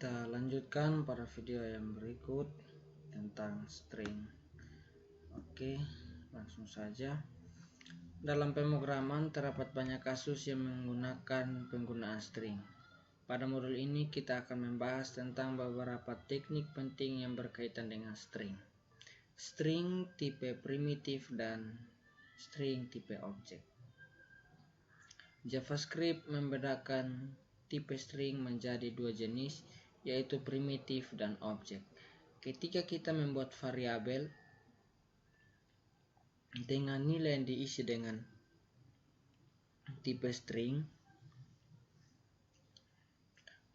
Kita lanjutkan pada video yang berikut tentang string. Oke, langsung saja. Dalam pemrograman terdapat banyak kasus yang menggunakan penggunaan string. Pada modul ini kita akan membahas tentang beberapa teknik penting yang berkaitan dengan string. String tipe primitif dan string tipe objek. JavaScript membedakan tipe string menjadi dua jenis, yaitu primitif dan objek. Ketika kita membuat variabel dengan nilai yang diisi dengan tipe string,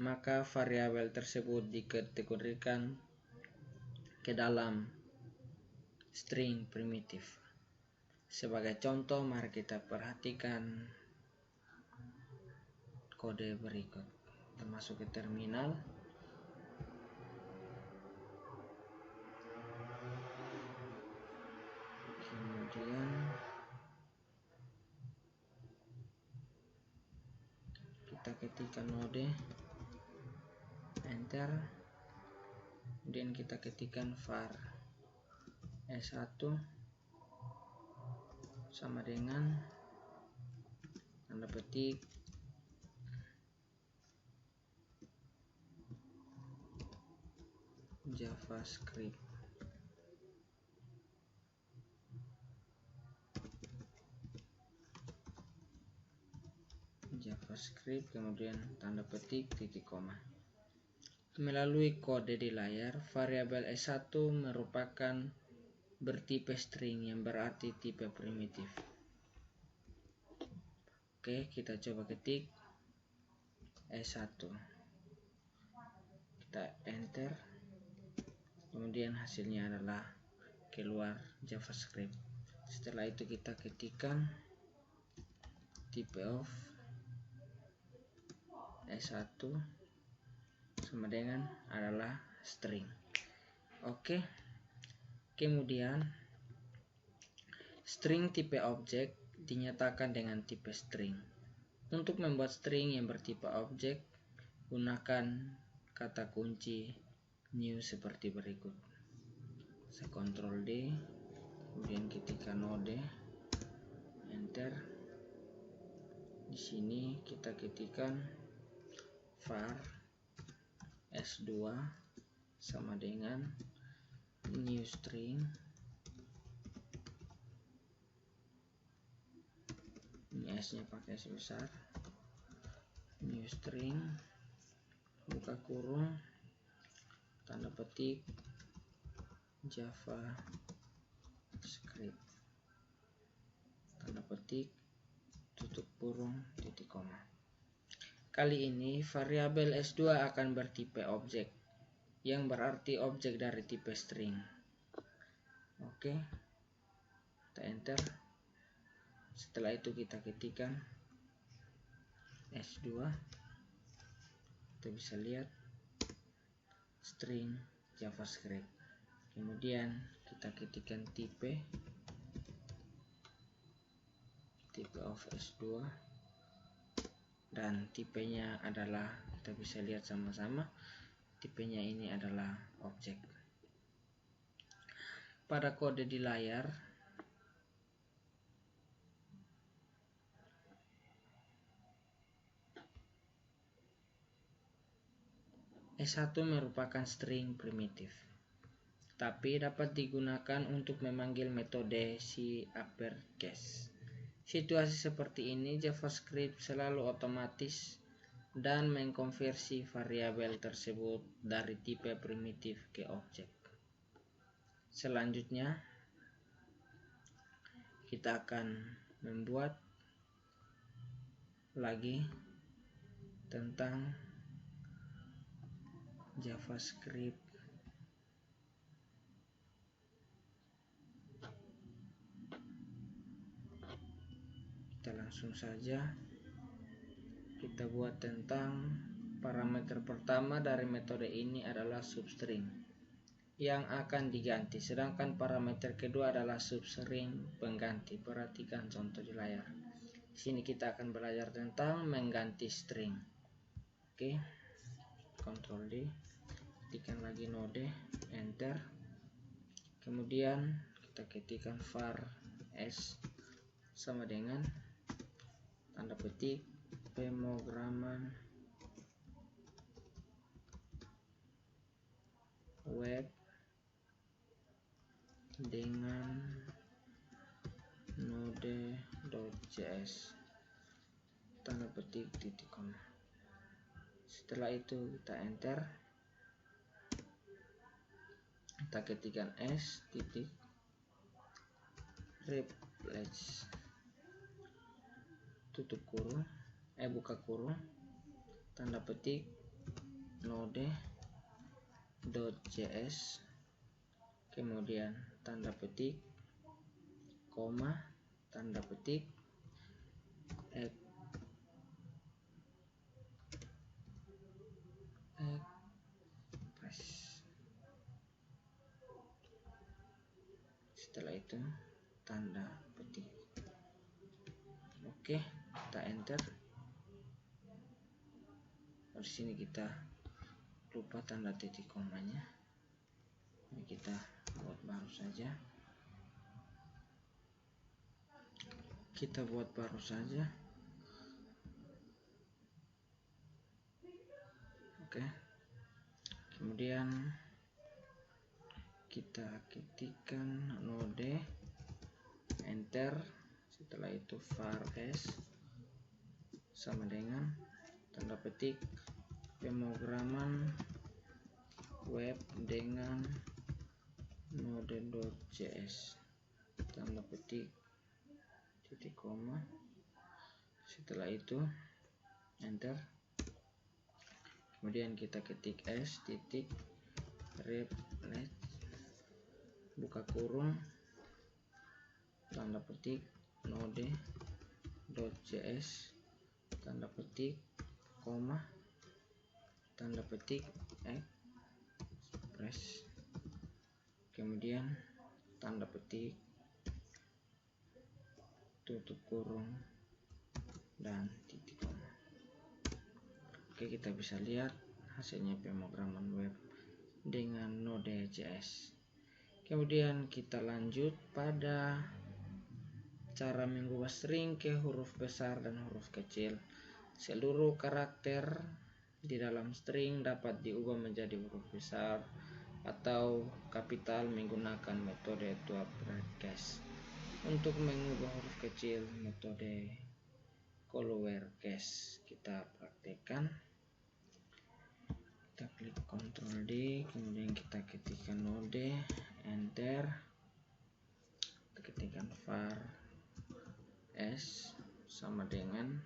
maka variabel tersebut dikategorikan ke dalam string primitif. Sebagai contoh, mari kita perhatikan kode berikut. Kita masuk ke terminal. Kemudian kita ketikkan node, enter. Kemudian kita ketikkan var s1 sama dengan tanda petik JavaScript. Kemudian tanda petik titik koma. Melalui kode di layar, variabel S1 merupakan bertipe string yang berarti tipe primitif. Oke, kita coba ketik S1. Kita enter. Kemudian hasilnya adalah keluar JavaScript. Setelah itu kita ketikkan type of S1 sama dengan adalah string. Oke. Kemudian string tipe objek dinyatakan dengan tipe string. Untuk membuat string yang bertipe objek, gunakan kata kunci new seperti berikut. Saya Ctrl D, kemudian ketikkan node, enter. Di sini kita ketikkan var s2 sama dengan new string. Ini s-nya pakai S besar. New string, buka kurung, tanda petik JavaScript, tanda petik, tutup kurung, titik koma. Kali ini variabel S2 akan bertipe objek, yang berarti objek dari tipe string. Oke, kita enter. Setelah itu kita ketikkan S2. Kita bisa lihat string JavaScript. Kemudian kita ketikkan tipe of S2, dan tipenya adalah, kita bisa lihat sama-sama, tipenya ini adalah objek. Pada kode di layar, S1 merupakan string primitif, tapi dapat digunakan untuk memanggil metode si uppercase. Situasi seperti ini JavaScript selalu otomatis dan mengkonversi variabel tersebut dari tipe primitif ke objek. Selanjutnya kita akan membuat lagi tentang JavaScript. Kita langsung saja kita buat tentang parameter pertama dari metode ini adalah substring yang akan diganti, sedangkan parameter kedua adalah substring pengganti. Perhatikan contoh di layar. Di sini kita akan belajar tentang mengganti string. Oke, Ctrl D, ketikkan lagi node, enter. Kemudian kita ketikkan var s sama dengan tanda petik pemrograman web dengan node.js tanda petik titik koma. Setelah itu kita enter, kita ketikkan s titik replace tutup kurung buka kurung tanda petik node.js, kemudian tanda petik koma tanda petik setelah itu tanda petik. Oke, kita enter. Di sini kita lupa tanda titik komanya, ini kita buat baru saja. Oke, kemudian kita ketikkan node, enter. Setelah itu var s sama dengan tanda petik pemrograman web dengan node.js tanda petik titik koma. Setelah itu enter, kemudian kita ketik s titik replace buka kurung tanda petik node.js tanda petik koma tanda petik express, kemudian tanda petik tutup kurung dan titik koma. Oke, kita bisa lihat hasilnya pemrograman web dengan node.js. Kemudian kita lanjut pada cara mengubah string ke huruf besar dan huruf kecil. Seluruh karakter di dalam string dapat diubah menjadi huruf besar atau kapital menggunakan metode to uppercase. Untuk mengubah huruf kecil, metode lowercase kita praktekkan. Kita klik Ctrl D, kemudian kita ketikkan node, enter. Kita ketikkan var s sama dengan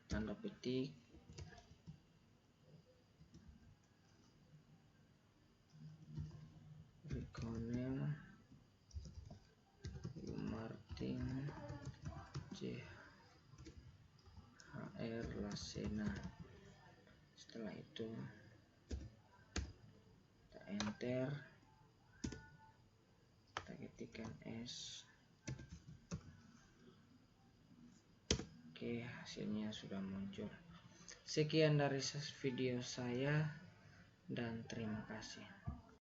tanda petik Riconel Martin CHR Lasena. Setelah itu kita enter, kita ketikkan s. Oke, hasilnya sudah muncul. Sekian dari video saya dan terima kasih.